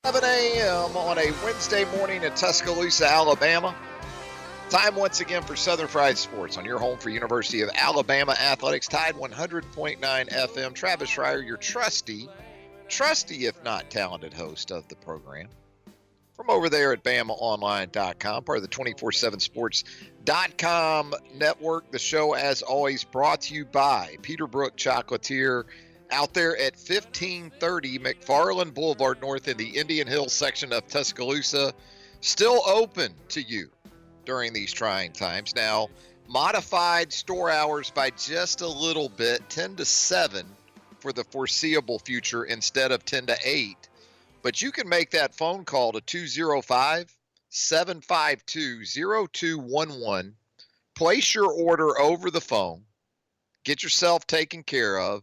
11 a.m. on a Wednesday morning in Tuscaloosa, Alabama. Time once again for Southern Fried Sports on your home for University of Alabama Athletics. Tide 100.9 FM. Travis Reier, your trusty if not talented host of the program. From over there at BamaOnline.com, part of the 247sports.com network. The show, as always, brought to you by Peterbrook Chocolatier, out there at 1530 McFarland Boulevard North in the Indian Hills section of Tuscaloosa. Still open to you during these trying times. Now, modified store hours by just a little bit, 10 to 7 for the foreseeable future instead of 10 to 8. But you can make that phone call to 205-752-0211. Place your order over the phone. Get yourself taken care of.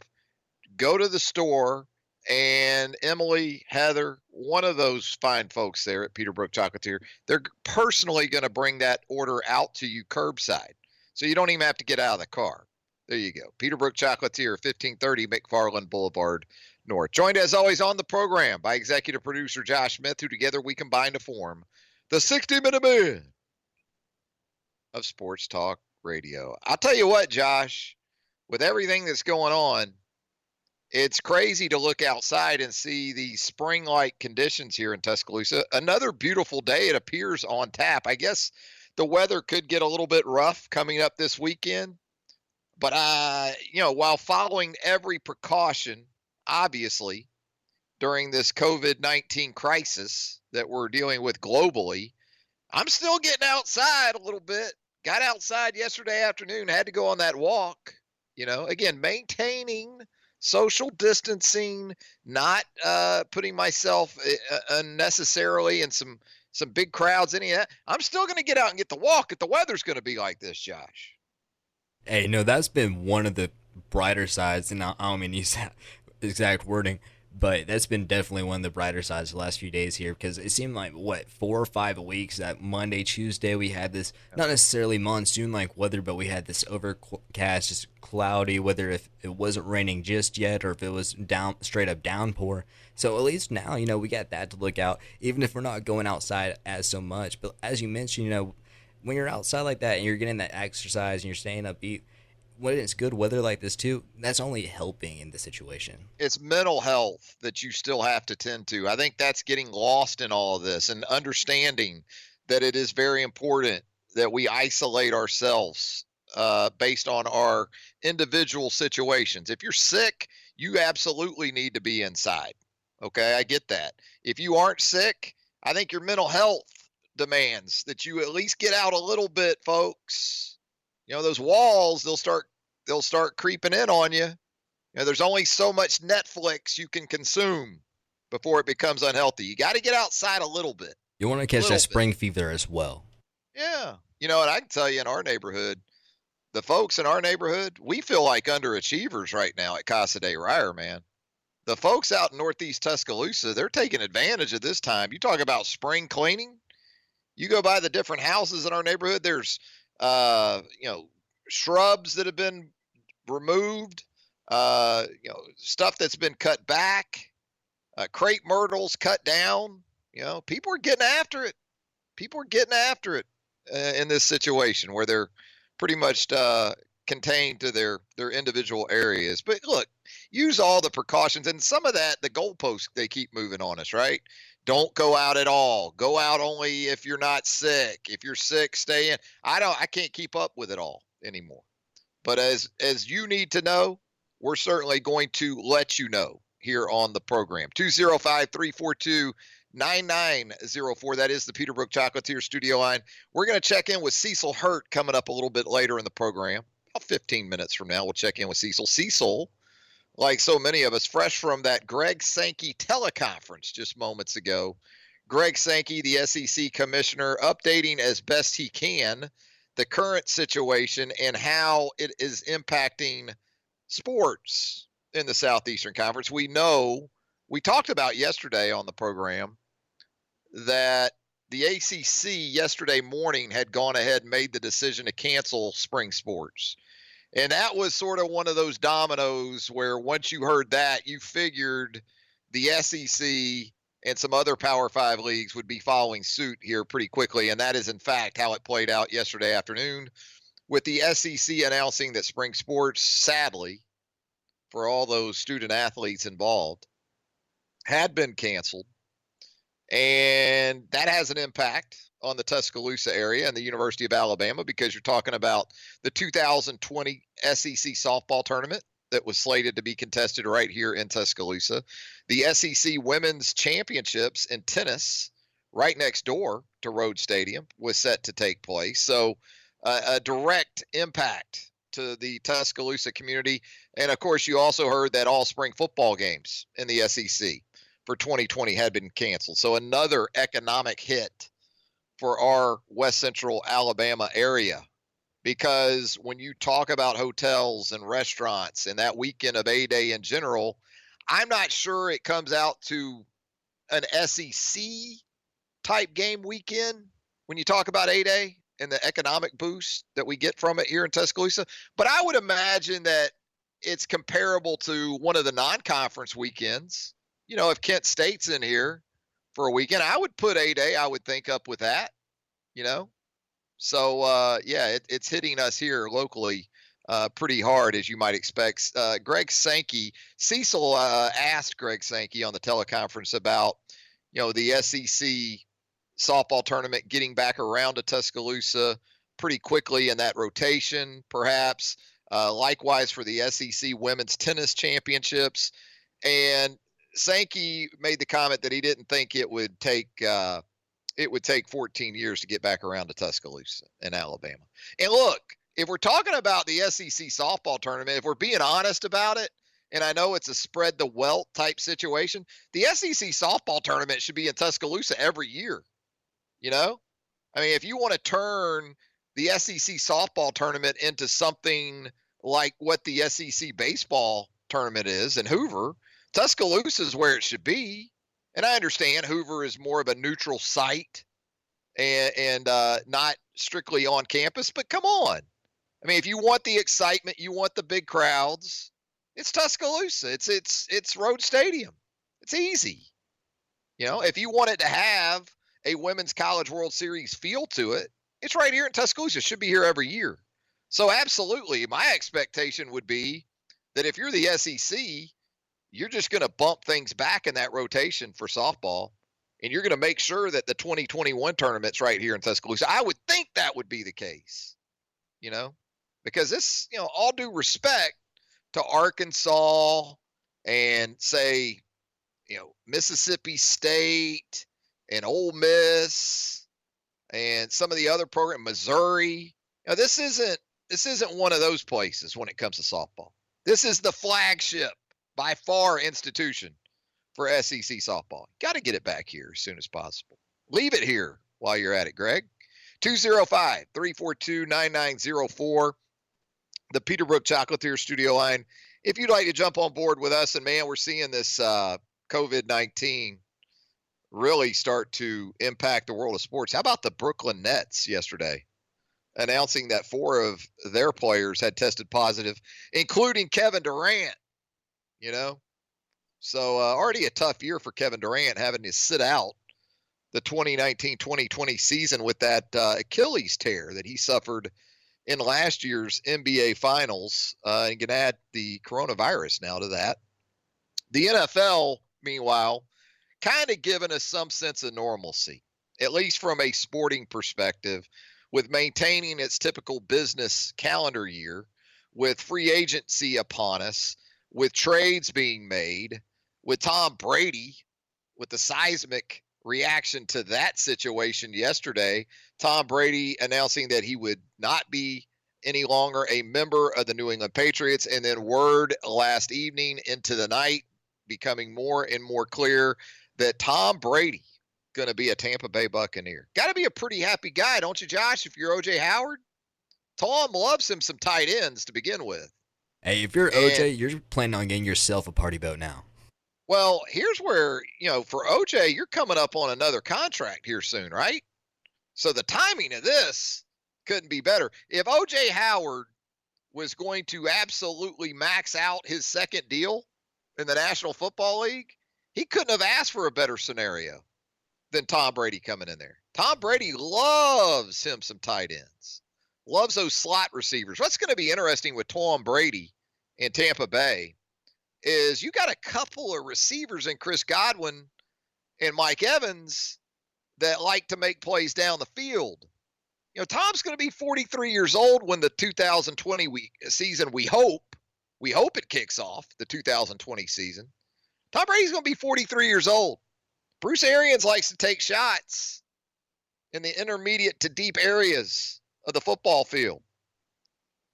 Go to the store, and Emily, Heather, one of those fine folks there at Peterbrook Chocolatier, they're personally going to bring that order out to you curbside. So you don't even have to get out of the car. There you go. Peterbrook Chocolatier, 1530 McFarland Boulevard North. Joined as always on the program by executive producer Josh Smith, who together we combine to form the 60-minute man of Sports Talk Radio. I'll tell you what, Josh, with everything that's going on, it's crazy to look outside and see the spring-like conditions here in Tuscaloosa. Another beautiful day, it appears, on tap. I guess the weather could get a little bit rough coming up this weekend. But, while following every precaution, obviously, during this COVID-19 crisis that we're dealing with globally, I'm still getting outside a little bit. Got outside yesterday afternoon, had to go on that walk. Again, maintaining social distancing, not putting myself unnecessarily in some big crowds, any of that. I'm still going to get out and get the walk if the weather's going to be like this, Josh. Hey, that's been one of the brighter sides, and I don't mean use that exact wording, but that's been definitely one of the brighter sides the last few days here, because it seemed like, 4 or 5 weeks, that Monday, Tuesday, we had this, not necessarily monsoon-like weather, but we had this overcast, just cloudy, whether if it wasn't raining just yet or if it was straight-up downpour. So at least now, we got that to look out, even if we're not going outside as so much. But as you mentioned, when you're outside like that and you're getting that exercise and you're staying upbeat, when it's good weather like this too, that's only helping in the situation. It's mental health that you still have to tend to. I think that's getting lost in all of this, and understanding that it is very important that we isolate ourselves based on our individual situations. If you're sick, you absolutely need to be inside. Okay, I get that. If you aren't sick, I think your mental health demands that you at least get out a little bit, folks. Those walls, they'll start creeping in on you. There's only so much Netflix you can consume before it becomes unhealthy. You got to get outside a little bit. You want to catch that spring fever as well. Yeah. And I can tell you, in our neighborhood, the folks in our neighborhood, we feel like underachievers right now at Casa de Reier, man. The folks out in Northeast Tuscaloosa, they're taking advantage of this time. You talk about spring cleaning. You go by the different houses in our neighborhood, there's shrubs that have been removed, stuff that's been cut back, crepe myrtles cut down. People are getting after it. People are getting after it in this situation where they're pretty much contained to their individual areas. But look, use all the precautions, and some of that, the goalposts, they keep moving on us, right? Don't go out at all. Go out only if you're not sick. If you're sick, stay in. I can't keep up with it all anymore. But as you need to know, we're certainly going to let you know here on the program. 205-342-9904. That is the Peterbrook Chocolatier studio line. We're going to check in with Cecil Hurt coming up a little bit later in the program. About 15 minutes from now, we'll check in with Cecil. Cecil, like so many of us, fresh from that Greg Sankey teleconference just moments ago. Greg Sankey, the SEC commissioner, updating as best he can the current situation and how it is impacting sports in the Southeastern Conference. We know, we talked about yesterday on the program that the ACC yesterday morning had gone ahead and made the decision to cancel spring sports. And that was sort of one of those dominoes where once you heard that, you figured the SEC and some other Power 5 leagues would be following suit here pretty quickly. And that is, in fact, how it played out yesterday afternoon, with the SEC announcing that spring sports, sadly, for all those student athletes involved, had been canceled. And that has an impact on the Tuscaloosa area and the University of Alabama, because you're talking about the 2020 SEC softball tournament that was slated to be contested right here in Tuscaloosa. The SEC Women's Championships in tennis, right next door to Rhodes Stadium, was set to take place. So a direct impact to the Tuscaloosa community. And of course, you also heard that all spring football games in the SEC for 2020 had been canceled. So another economic hit for our West Central Alabama area, because when you talk about hotels and restaurants and that weekend of A-Day in general, I'm not sure it comes out to an SEC type game weekend when you talk about A-Day and the economic boost that we get from it here in Tuscaloosa. But I would imagine that it's comparable to one of the non-conference weekends. You know, if Kent State's in here for a weekend, I would put A-Day, I would think, up with that, you know? So, yeah, it's hitting us here locally pretty hard, as you might expect. Greg Sankey, Cecil asked Greg Sankey on the teleconference about, you know, the SEC softball tournament getting back around to Tuscaloosa pretty quickly in that rotation, perhaps. Likewise for the SEC Women's Tennis Championships. And Sankey made the comment that he didn't think it would take 14 years to get back around to Tuscaloosa in Alabama. And look, if we're talking about the SEC softball tournament, if we're being honest about it, and I know it's a spread the wealth type situation, the SEC softball tournament should be in Tuscaloosa every year. You know, I mean, if you want to turn the SEC softball tournament into something like what the SEC baseball tournament is in Hoover, Tuscaloosa is where it should be. And I understand Hoover is more of a neutral site and not strictly on campus, but come on. I mean, if you want the excitement, you want the big crowds, it's Tuscaloosa. It's Rhodes Stadium. It's easy. You know, if you want it to have a Women's College World Series feel to it, it's right here in Tuscaloosa. It should be here every year. So absolutely, my expectation would be that if you're the SEC, you're just going to bump things back in that rotation for softball, and you're going to make sure that the 2021 tournament's right here in Tuscaloosa. I would think that would be the case, you know, because this, you know, all due respect to Arkansas and, say, you know, Mississippi State and Ole Miss and some of the other programs, Missouri. You know, this isn't one of those places when it comes to softball. This is the flagship, by far, institution for SEC softball. Got to get it back here as soon as possible. Leave it here while you're at it, Greg. 205-342-9904, the Peterbrook Chocolatier studio line. If you'd like to jump on board with us, and man, we're seeing this COVID-19 really start to impact the world of sports. How about the Brooklyn Nets yesterday announcing that 4 of their players had tested positive, including Kevin Durant, you know? So already a tough year for Kevin Durant, having to sit out the 2019-2020 season with that Achilles tear that he suffered in last year's NBA Finals. And can add the coronavirus now to that. The NFL, meanwhile, kind of given us some sense of normalcy, at least from a sporting perspective, with maintaining its typical business calendar year, with free agency upon us, with trades being made, with Tom Brady, with the seismic reaction to that situation yesterday, Tom Brady announcing that he would not be any longer a member of the New England Patriots, and then word last evening into the night becoming more and more clear that Tom Brady going to be a Tampa Bay Buccaneer. Got to be a pretty happy guy, don't you, Josh, if you're O.J. Howard? Tom loves him some tight ends to begin with. Hey, if you're OJ, you're planning on getting yourself a party boat now. Well, here's where, you know, for OJ, you're coming up on another contract here soon, right? So the timing of this couldn't be better. If OJ Howard was going to absolutely max out his second deal in the National Football League, He couldn't have asked for a better scenario than Tom Brady coming in there. Tom Brady loves him some tight ends, loves those slot receivers. What's going to be interesting with Tom Brady in Tampa Bay is you got a couple of receivers in Chris Godwin and Mike Evans that like to make plays down the field. Tom's going to be 43 years old when the 2020 season, we hope it kicks off, the 2020 season. Tom Brady's going to be 43 years old. Bruce Arians likes to take shots in the intermediate to deep areas of the football field.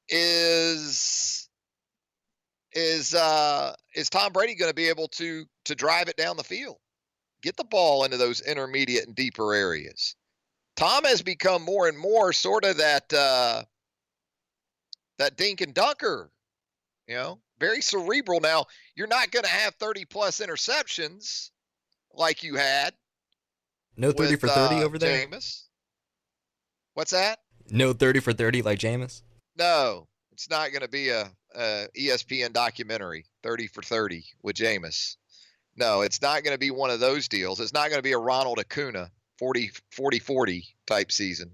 Is Tom Brady going to be able to drive it down the field, get the ball into those intermediate and deeper areas? Tom has become more and more sort of that dink and dunker, very cerebral. Now, you're not going to have 30-plus interceptions like you had. No 30 for 30 over there? Jameis. What's that? No 30 for 30 like Jameis? No, it's not going to be a ESPN documentary, 30 for 30 with Jameis. No, it's not going to be one of those deals. It's not going to be a Ronald Acuna 40-40 type season.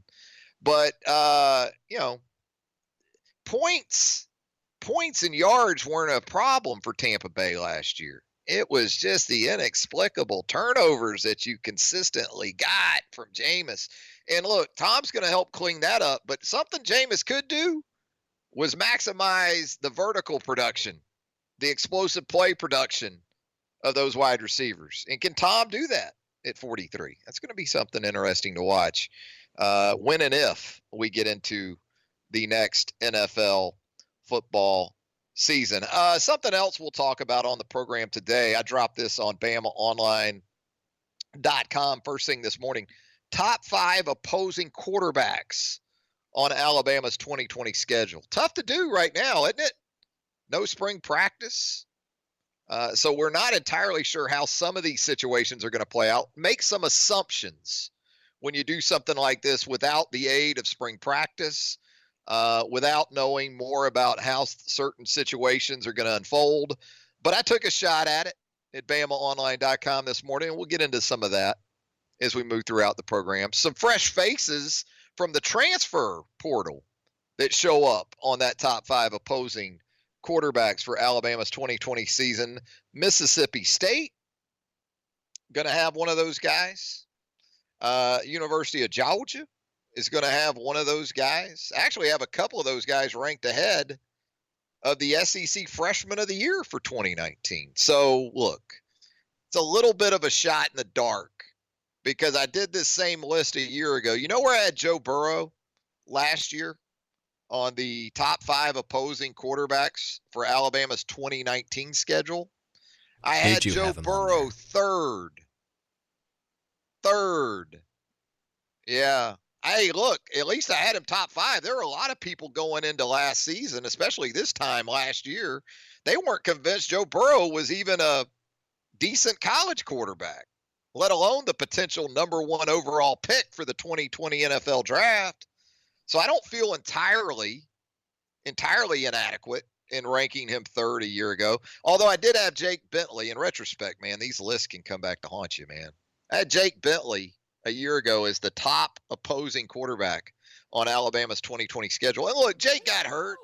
But, points and yards weren't a problem for Tampa Bay last year. It was just the inexplicable turnovers that you consistently got from Jameis. And look, Tom's going to help clean that up. But something Jameis could do was maximize the vertical production, the explosive play production of those wide receivers. And can Tom do that at 43? That's going to be something interesting to watch when and if we get into the next NFL football season. Something else we'll talk about on the program today. I dropped this on BamaOnline.com first thing this morning. Top 5 opposing quarterbacks on Alabama's 2020 schedule. Tough to do right now, isn't it? No spring practice. So we're not entirely sure how some of these situations are going to play out. Make some assumptions when you do something like this without the aid of spring practice. Without knowing more about how certain situations are going to unfold. But I took a shot at it at BamaOnline.com this morning, and we'll get into some of that as we move throughout the program. Some fresh faces from the transfer portal that show up on that top 5 opposing quarterbacks for Alabama's 2020 season. Mississippi State, going to have one of those guys. University of Georgia is going to have one of those guys. Actually have a couple of those guys ranked ahead of the SEC Freshman of the Year for 2019. So, look, it's a little bit of a shot in the dark because I did this same list a year ago. You know where I had Joe Burrow last year on the top 5 opposing quarterbacks for Alabama's 2019 schedule? I had Joe Burrow third. Yeah. Hey, look, at least I had him top 5. There were a lot of people going into last season, especially this time last year. They weren't convinced Joe Burrow was even a decent college quarterback, let alone the potential number 1 overall pick for the 2020 NFL draft. So I don't feel entirely inadequate in ranking him third a year ago. Although I did have Jake Bentley. In retrospect, man, these lists can come back to haunt you, man. I had Jake Bentley a year ago as the top opposing quarterback on Alabama's 2020 schedule. And look, Jake got hurt.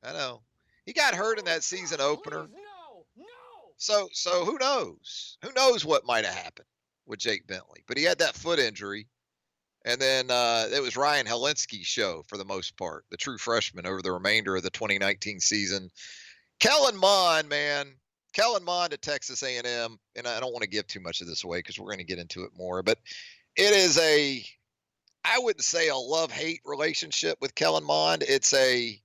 I know. He got hurt in that season opener. So who knows? Who knows what might have happened with Jake Bentley? But he had that foot injury. And then it was Ryan Helinski's show for the most part, the true freshman over the remainder of the 2019 season. Kellen Mond, man. Kellen Mond at Texas A&M, and I don't want to give too much of this away because we're going to get into it more, but it is I wouldn't say a love-hate relationship with Kellen Mond. It's a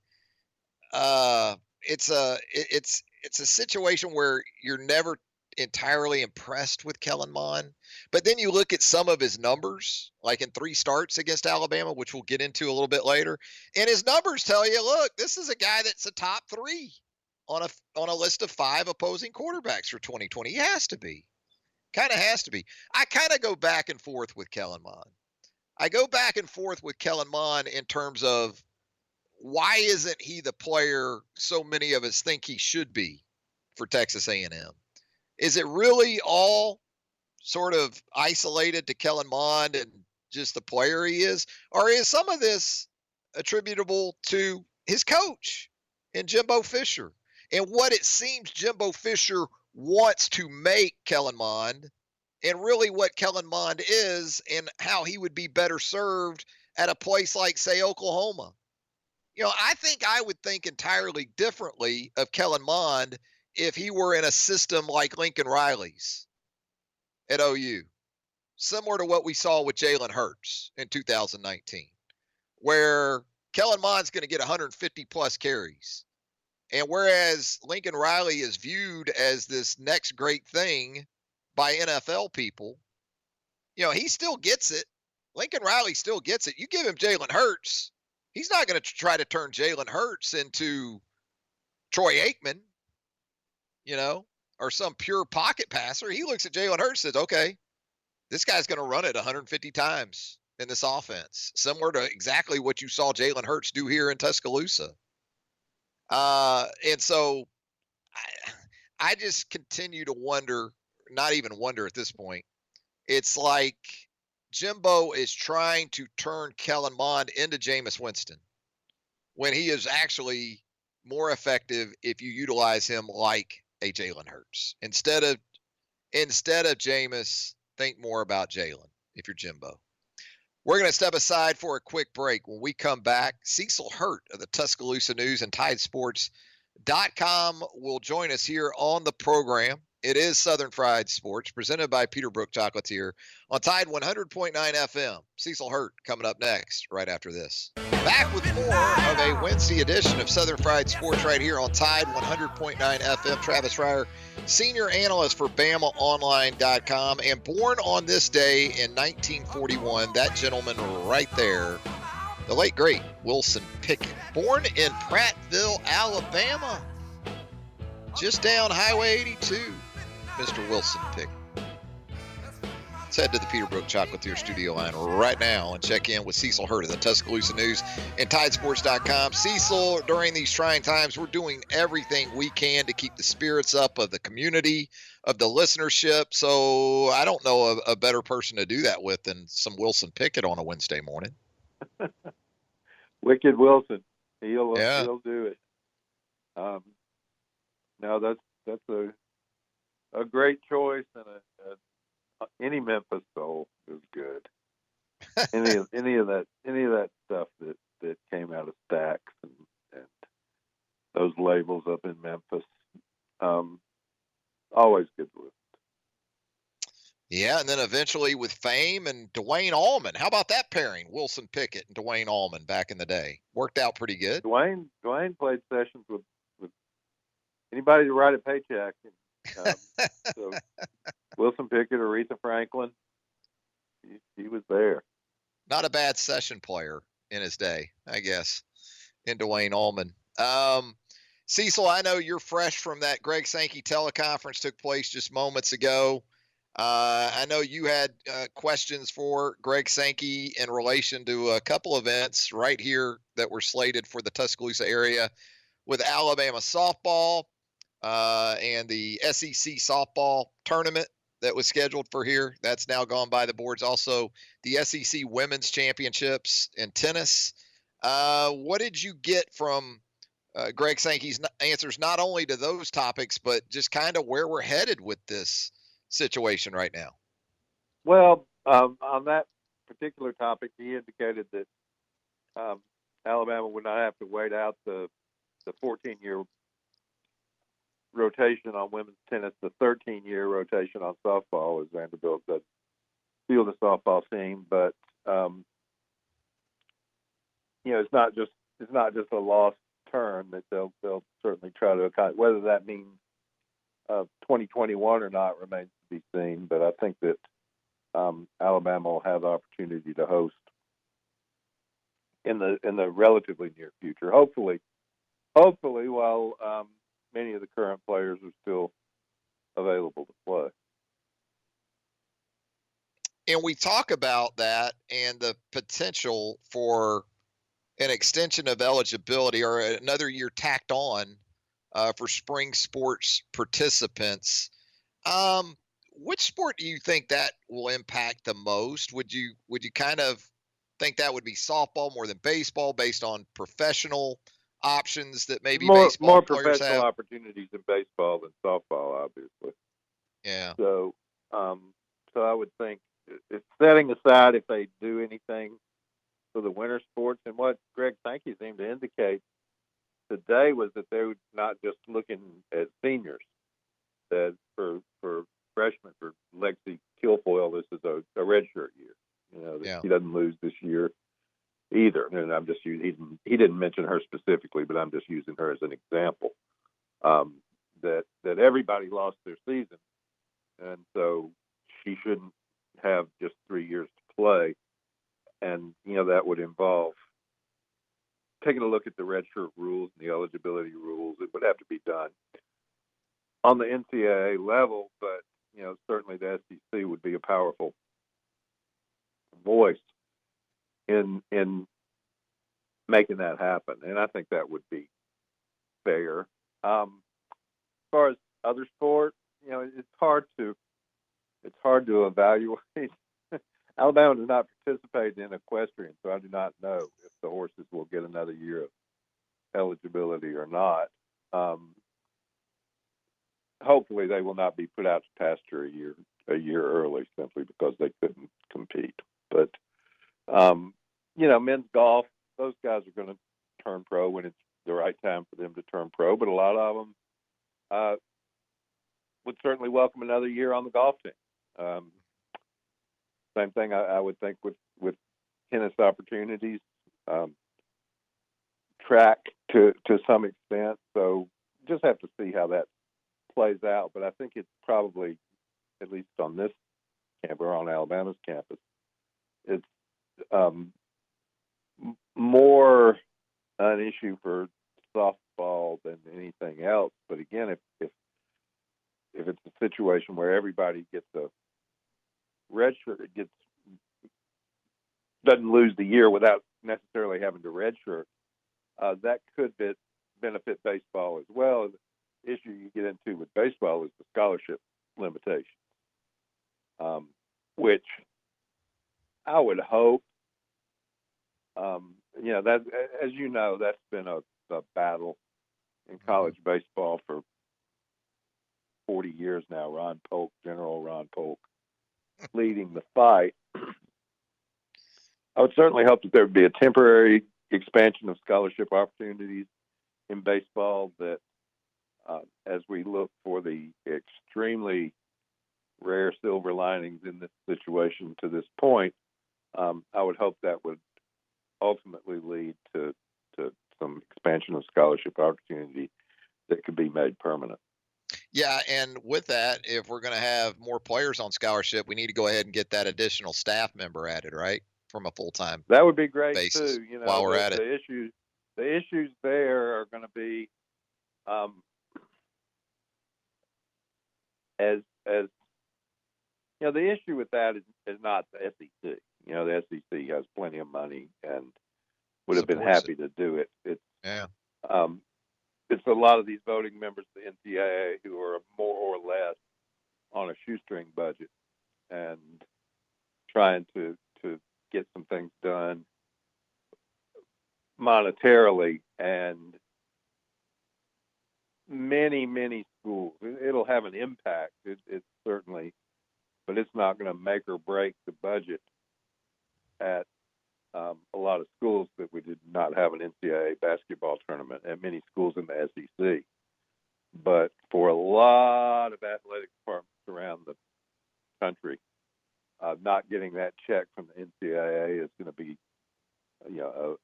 situation where you're never entirely impressed with Kellen Mond, but then you look at some of his numbers, like in 3 starts against Alabama, which we'll get into a little bit later, and his numbers tell you, look, this is a guy that's a top 3 on a list of 5 opposing quarterbacks for 2020. He has to be. Kind of has to be. I kind of go back and forth with Kellen Mond. I go back and forth with Kellen Mond in terms of why isn't he the player so many of us think he should be for Texas A&M? Is it really all sort of isolated to Kellen Mond and just the player he is? Or is some of this attributable to his coach and Jimbo Fisher and what it seems Jimbo Fisher wants to make Kellen Mond, and really what Kellen Mond is and how he would be better served at a place like, say, Oklahoma? I think I would think entirely differently of Kellen Mond if he were in a system like Lincoln Riley's at OU, similar to what we saw with Jalen Hurts in 2019, where Kellen Mond's going to get 150 plus carries. And whereas Lincoln Riley is viewed as this next great thing by NFL people, he still gets it. Lincoln Riley still gets it. You give him Jalen Hurts, he's not going to try to turn Jalen Hurts into Troy Aikman, or some pure pocket passer. He looks at Jalen Hurts and says, okay, this guy's going to run it 150 times in this offense, similar to exactly what you saw Jalen Hurts do here in Tuscaloosa. And so I just continue to wonder, not even wonder at this point. It's like Jimbo is trying to turn Kellen Mond into Jameis Winston when he is actually more effective if you utilize him like a Jalen Hurts. Instead of Jameis, think more about Jalen if you're Jimbo. We're going to step aside for a quick break. When we come back, Cecil Hurt of the Tuscaloosa News and TideSports.com will join us here on the program. It is Southern Fried Sports, presented by Peterbrook Chocolatier on Tide 100.9 FM. Cecil Hurt coming up next, right after this. Back with more of a Wednesday edition of Southern Fried Sports right here on Tide 100.9 FM. Travis Reier, senior analyst for BamaOnline.com, and born on this day in 1941, that gentleman right there, the late, great Wilson Pickett, born in Prattville, Alabama, just down Highway 82. Mr. Wilson Pickett. Let's head to the Peterbrook Chocolatier studio line right now and check in with Cecil Hurt of the Tuscaloosa News and TideSports.com. Cecil, during these trying times, we're doing everything we can to keep the spirits up of the community, of the listenership. So I don't know a better person to do that with than some Wilson Pickett on a Wednesday morning. Wicked Wilson. He'll do it. No, that's a great choice, and any Memphis soul is good. any of that stuff that came out of Stax and those labels up in Memphis, always good with. Yeah, and then eventually with Fame and Dwayne Allman. How about that pairing, Wilson Pickett and Dwayne Allman back in the day? Worked out pretty good. Dwayne played sessions with anybody to write a paycheck. So Wilson Pickett, Aretha Franklin, he was there. Not a bad session player in his day, I guess, in Dwayne Allman. Cecil, I know you're fresh from that Greg Sankey teleconference took place just moments ago. I know you had questions for Greg Sankey in relation to a couple events right here that were slated for the Tuscaloosa area with Alabama softball and the SEC softball tournament that was scheduled for here. That's now gone by the boards. Also, the SEC Women's Championships in tennis. What did you get from Greg Sankey's answers, not only to those topics, but just kind of where we're headed with this situation right now? Well, on that particular topic, he indicated that Alabama would not have to wait out the 14-year rotation on women's tennis, the 13-year rotation on softball, as Vanderbilt does field the softball team. But it's not just a lost term that they'll certainly try to account. Whether that means 2021 or not remains to be seen. But I think that Alabama will have the opportunity to host in the relatively near future. Hopefully, while many of the current players are still available to play. And we talk about that and the potential for an extension of eligibility or another year tacked on for spring sports participants. Um, which sport do you think that will impact the most? Would you kind of think that would be softball more than baseball based on professional options that maybe baseball More players professional have? opportunities in baseball than softball, obviously. Yeah. So, so I would think it's setting aside if they do anything for the winter sports, and what Greg Sankey seemed to indicate today was that they were not just looking at seniors. That for freshmen, for Lexi Kilfoyle, this is a redshirt year. That Yeah. she doesn't lose this year either. And I'm just using, he didn't mention her specifically, but I'm just using her as an example. That everybody lost their season, and so she shouldn't have just 3 years to play. And that would involve taking a look at the redshirt rules and the eligibility rules. It would have to be done on the NCAA level, but certainly the SEC would be a powerful voice in making that happen, and I think that would be fair. As far as other sports, it's hard to evaluate. Alabama does not participate in equestrian, so I do not know if the horses will get another year of eligibility or not. Hopefully, they will not be put out to pasture a year early simply because they couldn't compete. But men's golf, those guys are going to turn pro when it's the right time for them to turn pro. But a lot of them would certainly welcome another year on the golf team. Same thing I would think with tennis opportunities, track to some extent. So just have to see how that plays out. But I think it's probably, at least on this campus or on Alabama's campus, it's more an issue for softball than anything else. But again, if it's a situation where everybody gets a redshirt, doesn't lose the year without necessarily having to redshirt, that could benefit baseball as well. The issue you get into with baseball is the scholarship limitation, which I would hope, that, as you know, that's been a battle in college baseball for 40 years now. General Ron Polk, leading the fight. I would certainly hope that there would be a temporary expansion of scholarship opportunities in baseball, that as we look for the extremely rare silver linings in this situation to this point, I would hope that would ultimately lead to some expansion of scholarship opportunity that could be made permanent. Yeah, and with that, if we're going to have more players on scholarship, we need to go ahead and get that additional staff member added, right, from a full-time That would be great basis. too. While we're at it, the issues there are going to be as the issue with that is not the SEC. The SEC has plenty of money and would have been happy to do it. It's a lot of these voting members of the NCAA who are more or less on a shoestring budget and trying to get some things done monetarily. And many schools, it'll have an impact. It's certainly, but it's not going to make or break the budget at a lot of schools that we did not have an NCAA basketball tournament, and many schools in the SEC. But for a lot of athletic departments around the country, not getting that check from the NCAA is going to be,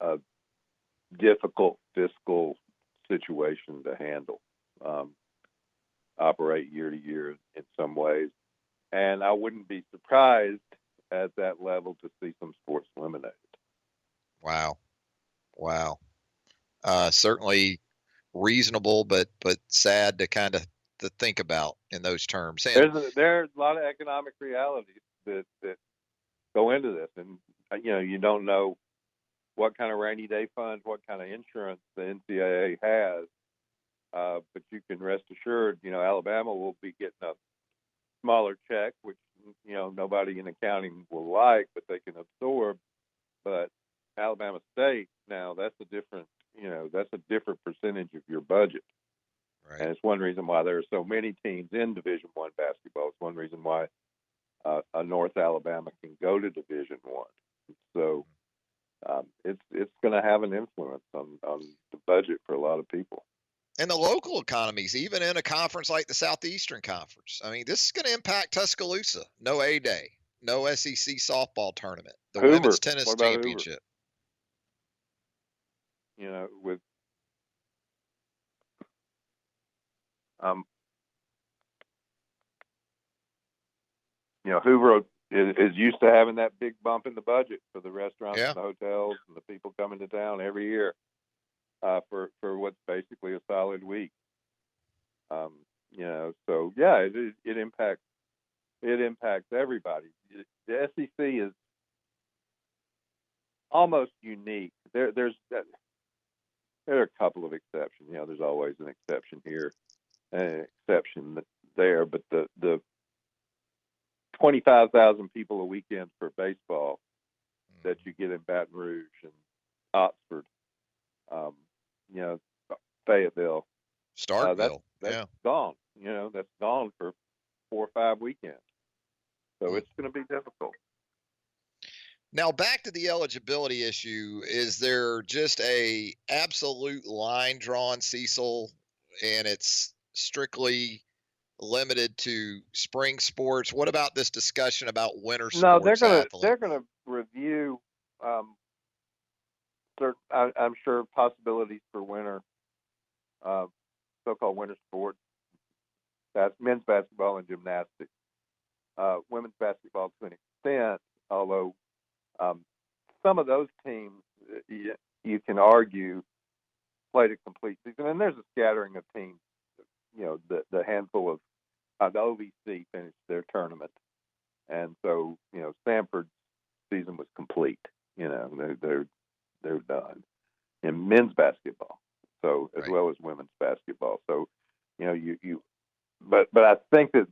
a difficult fiscal situation to handle, operate year to year in some ways. And I wouldn't be surprised at that level to see some sports eliminated. Wow. Certainly reasonable, but sad to kind of to think about in those terms. And there's a lot of economic realities that go into this, and you don't know what kind of rainy day fund, what kind of insurance the NCAA has, but you can rest assured, Alabama will be getting smaller check, which nobody in accounting will like, but they can absorb. But Alabama State, now that's a different percentage of your budget. Right. And it's one reason why there are so many teams in Division I basketball. It's one reason why a North Alabama can go to Division I. So it's going to have an influence on the budget for a lot of people. And the local economies, even in a conference like the Southeastern Conference. I mean, this is going to impact Tuscaloosa. No A-Day, no SEC softball tournament, the Hoover. women's tennis What about championship. Hoover? With Hoover is used to having that big bump in the budget for the restaurants and the hotels and the people coming to town every year for what's basically a solid week. So yeah, it impacts everybody. The SEC is almost unique. There are a couple of exceptions. There's always an exception here, an exception there, but the 25,000 people a weekend for baseball that you get in Baton Rouge and Oxford, Fayetteville, Starkville, that's gone. That's gone for 4 or 5 weekends. So it's going to be difficult. Now, back to the eligibility issue, is there just a absolute line drawn, Cecil, and it's strictly limited to spring sports? What about this discussion about winter sports? No, they're gonna review I'm sure possibilities for winter, so-called winter sports. That's men's basketball and gymnastics. Women's basketball to an extent, although some of those teams you can argue played a complete season, and there's a scattering of teams. The handful of the OVC finished their tournament, and so Stanford's season was complete. They're done in men's basketball, so as well as women's basketball. So but I think that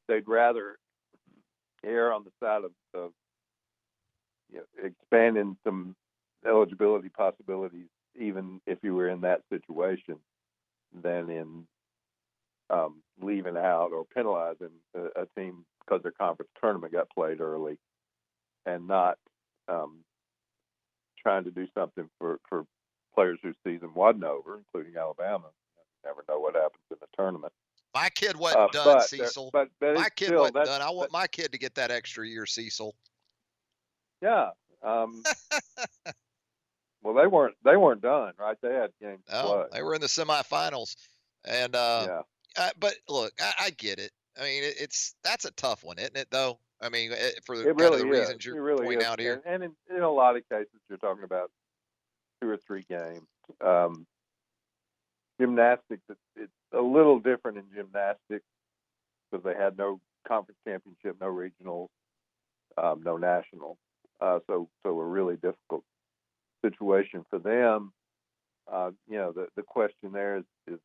they'd rather err on the side of expanding some eligibility possibilities, even if you were in that situation, than in leaving out or penalizing a team because their conference tournament got played early, and not trying to do something for players whose season wasn't over, including Alabama. You never know what happens in the tournament. My kid wasn't done, Cecil. But my kid wasn't done. I want my kid to get that extra year, Cecil. Yeah. Well, they weren't done, right? They had games to play. They were in the semifinals, and but look, I get it. I mean, that's a tough one, isn't it? Though, I mean, for the reasons you're pointing out here, and in a lot of cases, you're talking about 2 or 3 games. Gymnastics, it's a little different in gymnastics because they had no conference championship, no regionals, no national. So a really difficult situation for them. The question there is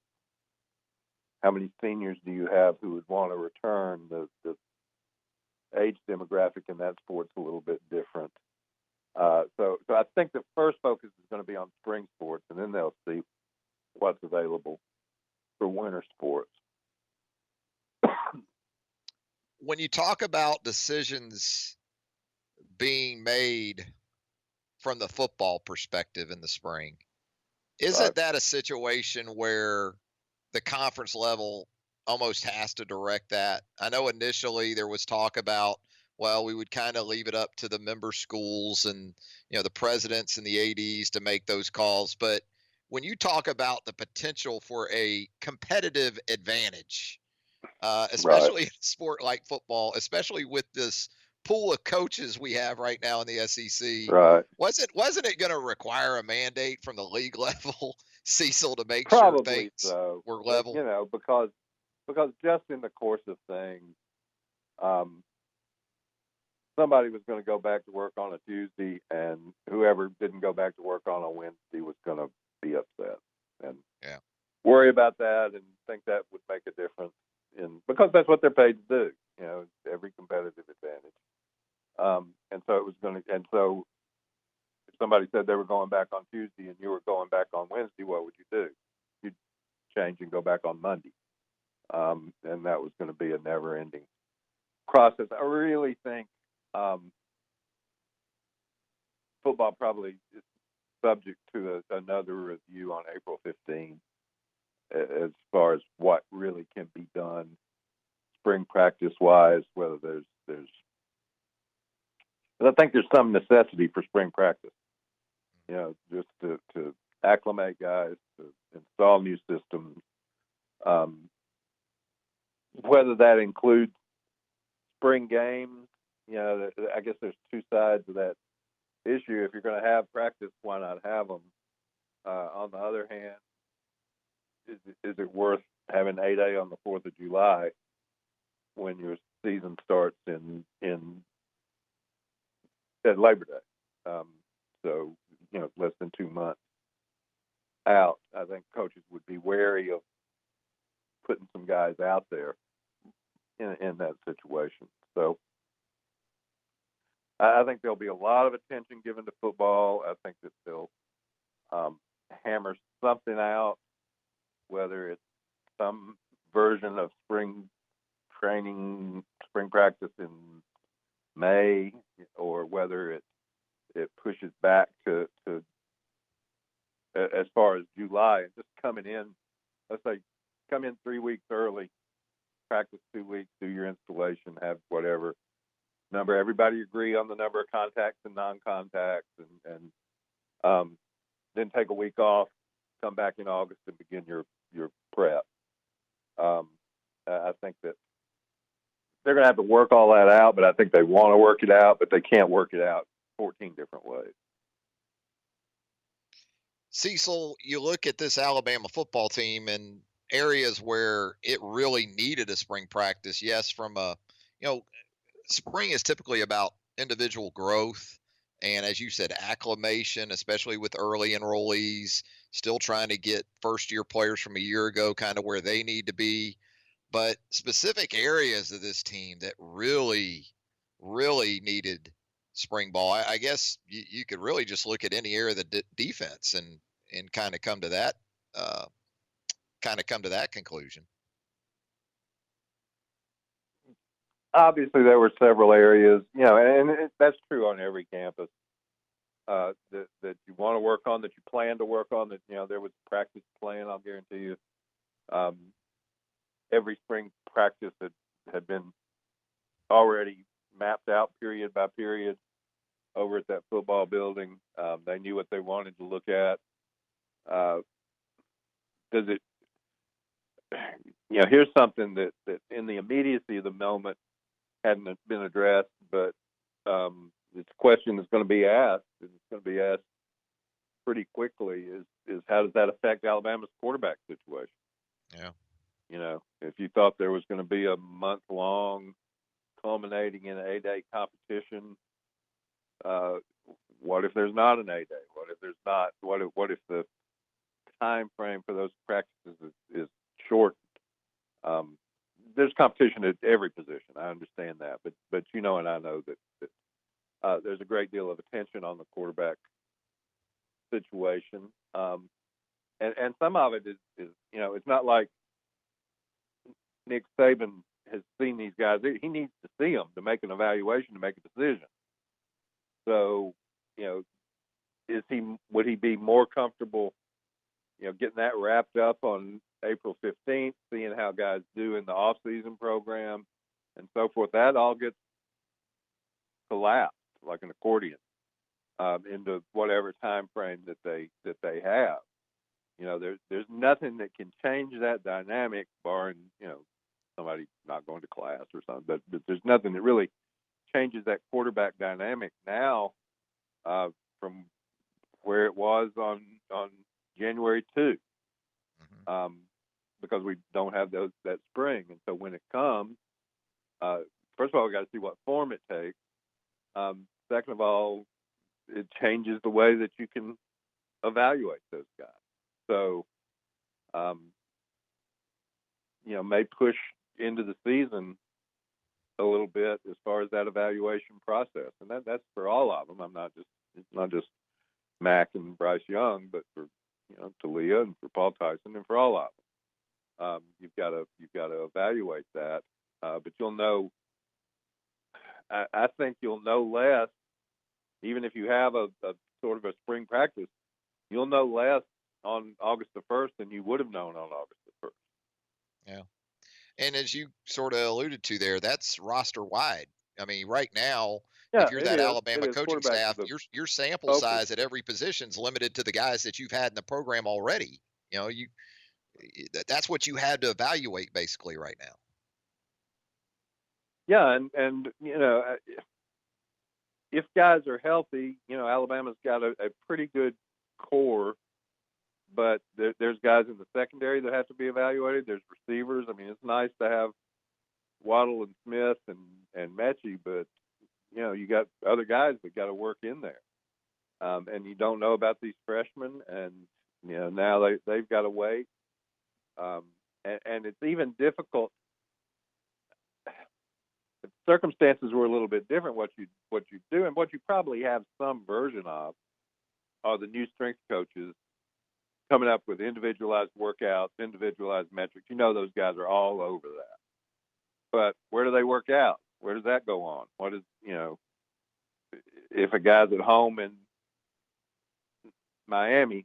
how many seniors do you have who would want to return? The age demographic in that sport's a little bit different. So I think the first focus is going to be on spring sports, and then they'll see what's available for winter sports. When you talk about decisions being made from the football perspective in the spring, isn't that a situation where the conference level almost has to direct that? I know initially there was talk about, well, we would kind of leave it up to the member schools and the presidents and the ADs to make those calls. But when you talk about the potential for a competitive advantage, especially in a sport like football, especially with this pool of coaches we have right now in the SEC, wasn't it going to require a mandate from the league level, Cecil, to make sure things were level? Because just in the course of things, somebody was going to go back to work on a Tuesday, and whoever didn't go back to work on a Wednesday was going to be upset. And worry about that and think that would make a difference because that's what they're paid to do. Every competitive advantage. And so it was going to. And so if somebody said they were going back on Tuesday and you were going back on Wednesday, what would you do? You'd change and go back on Monday. And that was going to be a never-ending process. I really think football probably is subject to another review on April 15th as far as what really can be done spring practice-wise, whether there's but I think there's some necessity for spring practice, just to acclimate guys, to install new systems, whether that includes spring games. I guess there's two sides of that issue. If you're going to have practice, why not have them? On the other hand, is it worth having A-Day on the 4th of July when your season starts at Labor Day? So, less than 2 months out. I think coaches would be wary of putting some guys out there in that situation. So I think there'll be a lot of attention given to football. I think that they'll hammer something out, whether it's some version of spring training, spring practice in May, or whether it pushes back to as far as July, and just coming in, let's say, come in 3 weeks early, practice 2 weeks, do your installation, have whatever number. Everybody agree on the number of contacts and non-contacts, and then take a week off, come back in August and begin your prep. I think that they're going to have to work all that out, but I think they want to work it out, but they can't work it out 14 different ways. Cecil, you look at this Alabama football team and areas where it really needed a spring practice. Yes, spring is typically about individual growth. And as you said, acclimation, especially with early enrollees, still trying to get first year players from a year ago kind of where they need to be. But specific areas of this team that really, really needed spring ball, I guess you could really just look at any area of the defense and kind of come to that conclusion. Obviously, there were several areas, and that's true on every campus that you want to work on, that you plan to work on. That there was practice plan. I'll guarantee you, every spring practice had been already mapped out period by period over at that football building. They knew what they wanted to look at. Does it? Here's something that in the immediacy of the moment hadn't been addressed, but it's a question that's going to be asked, and it's going to be asked pretty quickly. Is how does that affect Alabama's quarterback situation? Yeah. If you thought there was going to be a month-long, culminating in an A-Day competition, what if there's not an A-Day? What if there's not? What if the time frame for those practices is shortened? There's competition at every position. I understand that, but and I know that there's a great deal of attention on the quarterback situation, and some of it is it's not like Nick Saban has seen these guys. He needs to see them to make an evaluation, to make a decision. So, would he be more comfortable, getting that wrapped up on April 15th, seeing how guys do in the off-season program and so forth? That all gets collapsed like an accordion into whatever time frame that they have. There's nothing that can change that dynamic, barring somebody not going to class or something. But there's nothing that really changes that quarterback dynamic now from where it was on January 2. Mm-hmm. Because we don't have that spring. And so when it comes, first of all, we got to see what form it takes. Second of all, it changes the way that you can evaluate those guys. So may push into the season a little bit as far as that evaluation process, and that's for all of them. It's not just Mac and Bryce Young, but for Talia and for Paul Tyson and for all of them. You've got to evaluate that, but you'll know. I think you'll know less, even if you have a sort of a spring practice. You'll know less on August the 1st than you would have known on August the 1st. Yeah. And as you sort of alluded to there, that's roster wide. I mean, right now, Yeah, if you're it that is. Alabama It is. coaching Quarterback staff, is a your sample focus. size at every position is limited to the guys that you've had in the program already. That's what you had to evaluate basically right now. Yeah, and if guys are healthy, Alabama's got a pretty good core, but there's guys in the secondary that have to be evaluated. There's receivers. I mean, it's nice to have Waddle and Smith and Mechie, but you got other guys that got to work in there, and you don't know about these freshmen, and now they've got to wait, and it's even difficult. If circumstances were a little bit different, what you do, and what you probably have some version of, are the new strength coaches coming up with individualized workouts, individualized metrics. Those guys are all over that. But where do they work out? Where does that go on? What is, if a guy's at home in Miami,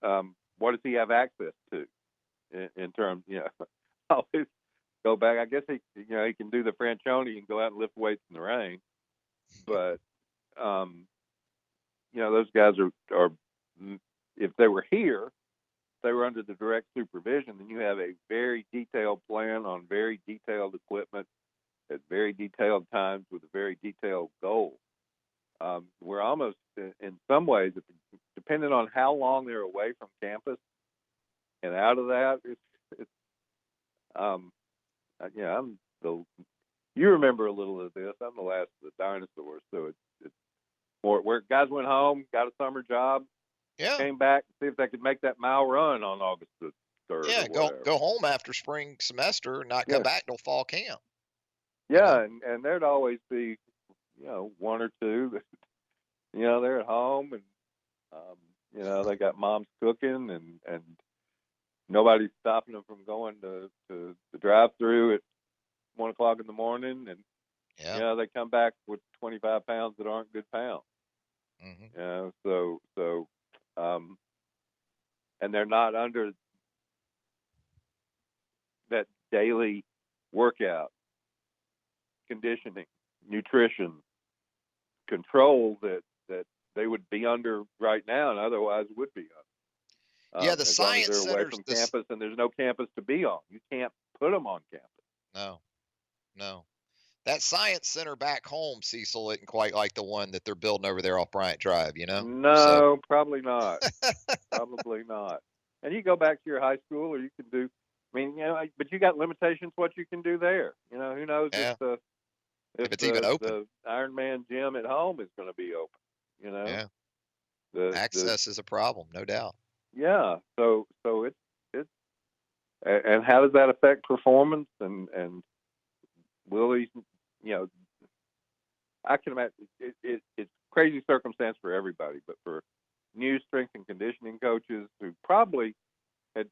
what does he have access to in terms, always go back. I guess he can do the Franchione and go out and lift weights in the rain. But, those guys are, if they were here, if they were under the direct supervision, then you have a very detailed plan on very detailed equipment at very detailed times with a very detailed goal. We're almost, in some ways, depending on how long they're away from campus and out of that, you remember a little of this. I'm the last of the dinosaurs, so it's more where guys went home, got a summer job, came back to see if they could make that mile run on August the 3rd. Yeah, go home after spring semester and not come back till fall camp. Yeah, and there'd always be, one or two that, they're at home and, they got mom's cooking and nobody's stopping them from going to the drive-through at 1 o'clock in the morning, and they come back with 25 pounds that aren't good pounds. Mm-hmm. And they're not under that daily workout, conditioning, nutrition, control that they would be under right now and otherwise would be under. The science centers away centers from campus, and there's no campus to be on. You can't put them on campus. No. That science center back home, Cecil, isn't quite like the one that they're building over there off Bryant Drive, No, probably not. Probably not. And you go back to your high school, or you can do. I mean, but you got limitations what you can do there. Who knows if it's even open. The Ironman gym at home is going to be open. Access is a problem, no doubt. Yeah. So it's and how does that affect performance and will these, I can imagine it's crazy circumstance for everybody, but for new strength and conditioning coaches who probably had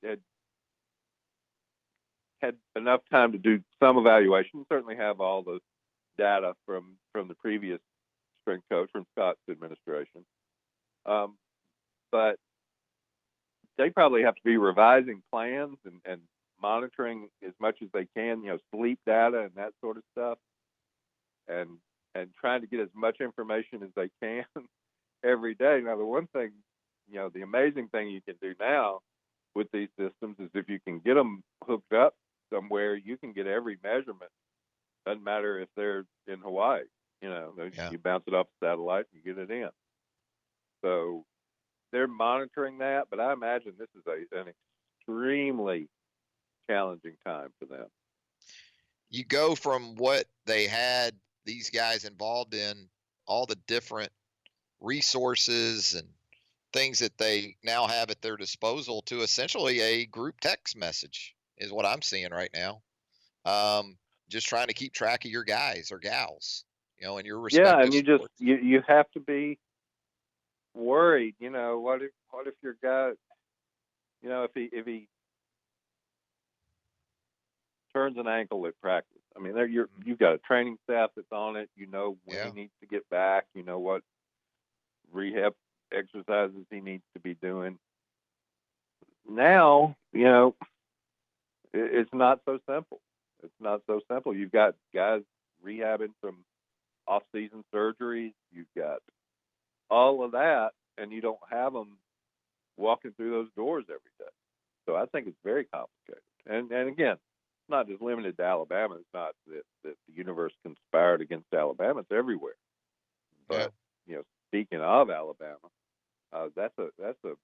enough time to do some evaluation, certainly have all the data from the previous strength coach from Scott's administration, but they probably have to be revising plans and monitoring as much as they can, sleep data and that sort of stuff, and trying to get as much information as they can every day. Now, the one thing, the amazing thing you can do now with these systems is if you can get them hooked up somewhere, you can get every measurement. Doesn't matter if they're in Hawaii, you bounce it off the satellite and you get it in. So they're monitoring that, but I imagine this is an extremely challenging time for them. You go from what they had these guys involved in, all the different resources and things that they now have at their disposal to essentially a group text message is what I'm seeing right now. Just trying to keep track of your guys or gals, in your Yeah, respective and sports. you have to be worried. What if your guy, if he turns an ankle at practice? I mean, you've got a training staff that's on it. You know when he Yeah. needs to get back. You know what rehab exercises he needs to be doing. Now, it's not so simple. It's not so simple. You've got guys rehabbing from off-season surgeries. You've got all of that, and you don't have them walking through those doors every day. So I think it's very complicated. And again, it's not just limited to Alabama. It's not that the universe conspired against Alabama. It's everywhere. But speaking of Alabama, that's a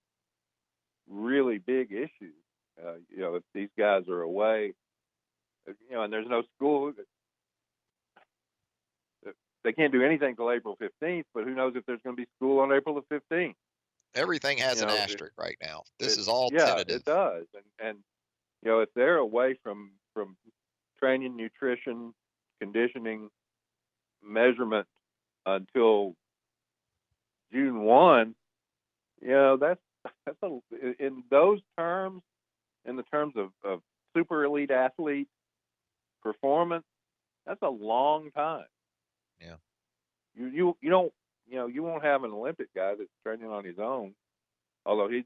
really big issue. If these guys are away, and there's no school, they can't do anything till April 15th. But who knows if there's going to be school on April the 15th? Everything has an asterisk right now. This is all yeah, tentative. it does. And if they're away from training, nutrition, conditioning, measurement until June 1, that's in those terms, in the terms of super elite athlete performance, that's a long time. Yeah. You don't you won't have an Olympic guy that's training on his own, although his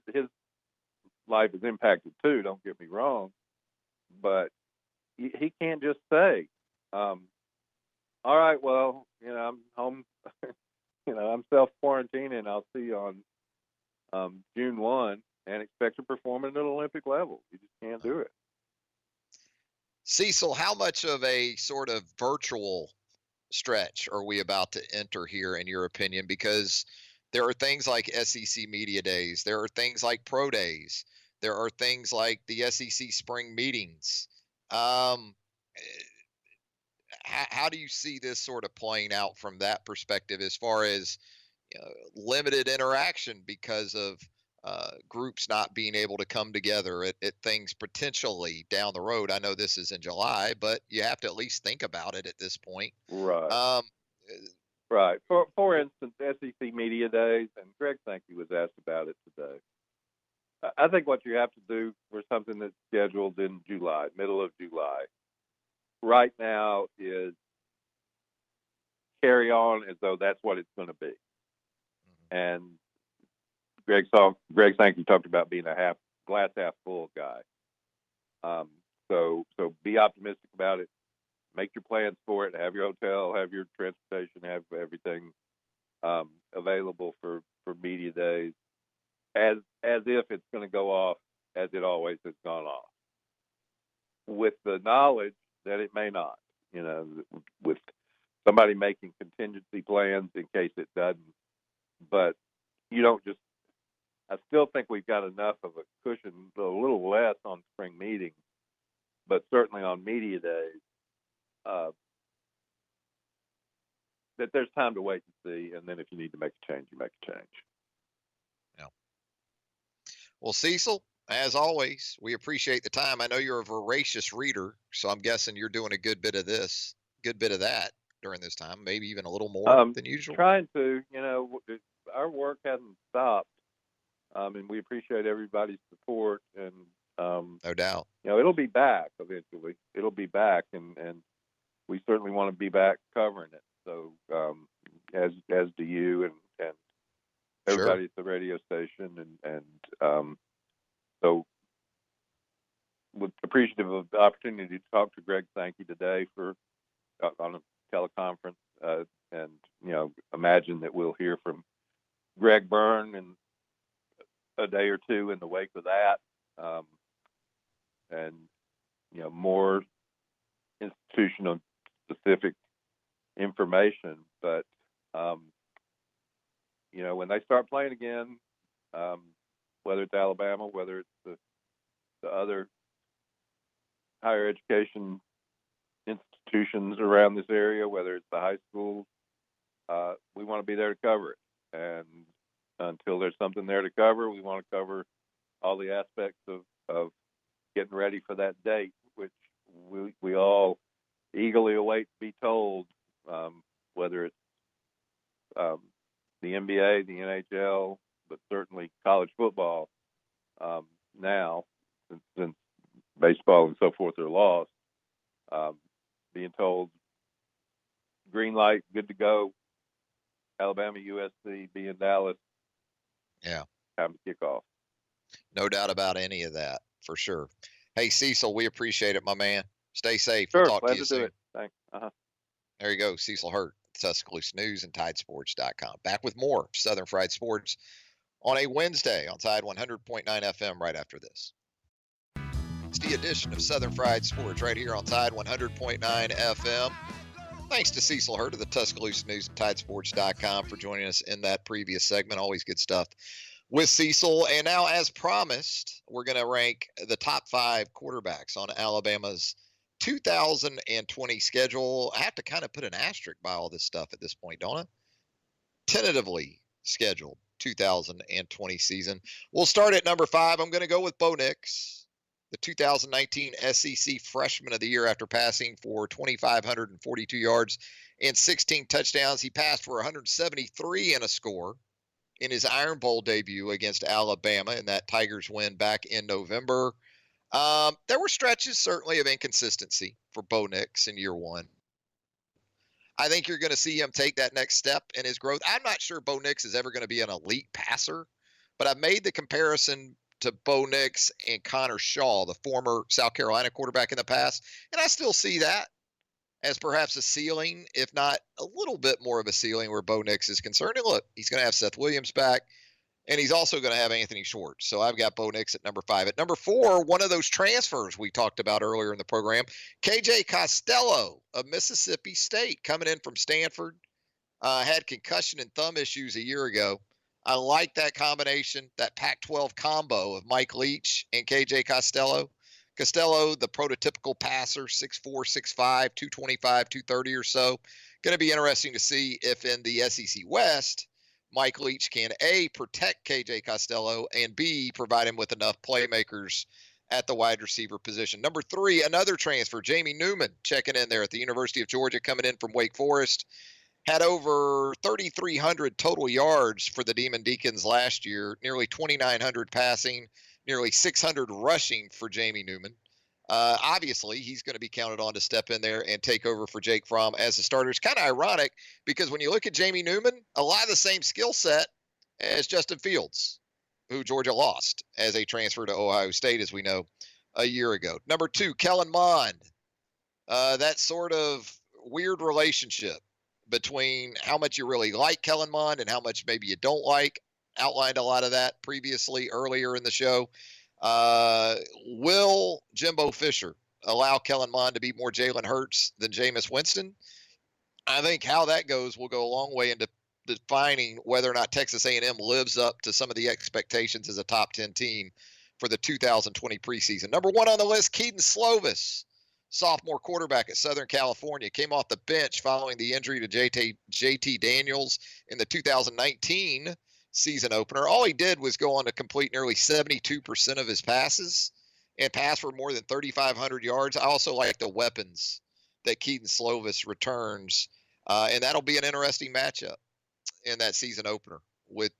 life is impacted too. Don't get me wrong, but he can't just say, "All right, well, I'm home. I'm self quarantining. I'll see you on June 1, and expect to perform at an Olympic level." You just can't do it. Cecil, how much of a sort of virtual stretch are we about to enter here, in your opinion? Because there are things like SEC Media Days, there are things like Pro Days, there are things like the SEC Spring Meetings. How do you see this sort of playing out from that perspective, as far as limited interaction because of groups not being able to come together at things potentially down the road? I know this is in July, but you have to at least think about it at this point. Right. Um, Right. For instance, SEC Media Days, and Greg Sankey was asked about it today. I think what you have to do for something that's scheduled in July, middle of July, right now, is carry on as though that's what it's going to be. And Greg Sankey talked about being a glass half full guy. So be optimistic about it. Make your plans for it. Have your hotel, have your transportation, have everything available for media days, as if it's going to go off as it always has gone off, with the knowledge that it may not. With somebody making contingency plans in case it doesn't. But you don't just. I still think we've got enough of a cushion, a little less on spring meetings, but certainly on media days, that there's time to wait and see, and then if you need to make a change, you make a change. Yeah. Well, Cecil, as always, we appreciate the time. I know you're a voracious reader, so I'm guessing you're doing a good bit of that during this time, maybe even a little more than usual. Trying to, our work hasn't stopped, and we appreciate everybody's support, and no doubt. It'll be back eventually. It'll be back, and we certainly want to be back covering it. So, as do you and everybody Sure. at the radio station, and so we're appreciative of the opportunity to talk to Greg Sankey today on a teleconference, and imagine that we'll hear from Greg Byrne in a day or two in the wake of that, and more institutional specific information. But when they start playing again, whether it's Alabama, whether it's the other higher education institutions around this area, whether it's the high schools, we want to be there to cover it. And until there's something there to cover. We want to cover all the aspects of getting ready for that date, which we all eagerly await to be told, whether it's the NBA, the NHL, but certainly college football now, since baseball and so forth are lost, being told green light, good to go, Alabama, USC, be in Dallas. Yeah. Time to kick off. No doubt about any of that, for sure. Hey, Cecil, we appreciate it, my man. Stay safe. Sure, We'll talk glad to you to soon. do it. Thanks. There you go, Cecil Hurt, Tuscaloosa News and TideSports.com. Back with more Southern Fried Sports on a Wednesday on Tide 100.9 FM right after this. It's the edition of Southern Fried Sports right here on Tide 100.9 FM. Thanks to Cecil Hurt of the Tuscaloosa News and TideSports.com for joining us in that previous segment. Always good stuff with Cecil. And now, as promised, we're going to rank the top 5 quarterbacks on Alabama's 2020 schedule. I have to kind of put an asterisk by all this stuff at this point, don't I? Tentatively scheduled 2020 season. We'll start at number 5. I'm going to go with Bo Nix, the 2019 SEC Freshman of the Year, after passing for 2,542 yards and 16 touchdowns. He passed for 173 and a score in his Iron Bowl debut against Alabama in that Tigers win back in November. There were stretches, certainly, of inconsistency for Bo Nix in year one. I think you're going to see him take that next step in his growth. I'm not sure Bo Nix is ever going to be an elite passer, but I've made the comparison to Bo Nix and Connor Shaw, the former South Carolina quarterback in the past, and I still see that as perhaps a ceiling, if not a little bit more of a ceiling where Bo Nix is concerned. And look, he's going to have Seth Williams back, and he's also going to have Anthony Schwartz. So I've got Bo Nix at number 5. At number 4, one of those transfers we talked about earlier in the program, KJ Costello of Mississippi State, coming in from Stanford, had concussion and thumb issues a year ago. I like that combination, that Pac-12 combo of Mike Leach and KJ Costello. Costello, the prototypical passer, 6'4", 6'5", 225, 230 or so. Going to be interesting to see if in the SEC West, Mike Leach can, A, protect KJ Costello, and B, provide him with enough playmakers at the wide receiver position. Number 3, another transfer, Jamie Newman, checking in there at the University of Georgia, coming in from Wake Forest. Had over 3,300 total yards for the Demon Deacons last year, nearly 2,900 passing, nearly 600 rushing for Jamie Newman. Obviously, he's going to be counted on to step in there and take over for Jake Fromm as the starter. It's kind of ironic because when you look at Jamie Newman, a lot of the same skill set as Justin Fields, who Georgia lost as a transfer to Ohio State, as we know, a year ago. Number 2, Kellen Mond. That sort of weird relationship between how much you really like Kellen Mond and how much maybe you don't like. Outlined a lot of that previously earlier in the show. Will Jimbo Fisher allow Kellen Mond to beat more Jalen Hurts than Jameis Winston? I think how that goes will go a long way into defining whether or not Texas A&M lives up to some of the expectations as a top 10 team for the 2020 preseason. Number 1 on the list, Keaton Slovis, sophomore quarterback at Southern California, came off the bench following the injury to JT Daniels in the 2019 season opener. All he did was go on to complete nearly 72% of his passes and pass for more than 3,500 yards. I also like the weapons that Keaton Slovis returns, and that'll be an interesting matchup in that season opener with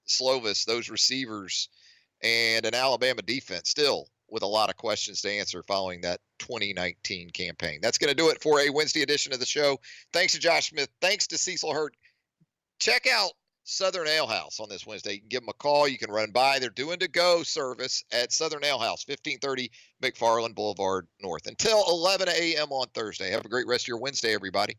Slovis, those receivers, and an Alabama defense still with a lot of questions to answer following that 2019 campaign. That's going to do it for a Wednesday edition of the show. Thanks to Josh Smith. Thanks to Cecil Hurt. Check out Southern Ale House on this Wednesday. You can give them a call. You can run by. They're doing to-go service at Southern Ale House, 1530 McFarland Boulevard North. Until 11 a.m. on Thursday. Have a great rest of your Wednesday, everybody.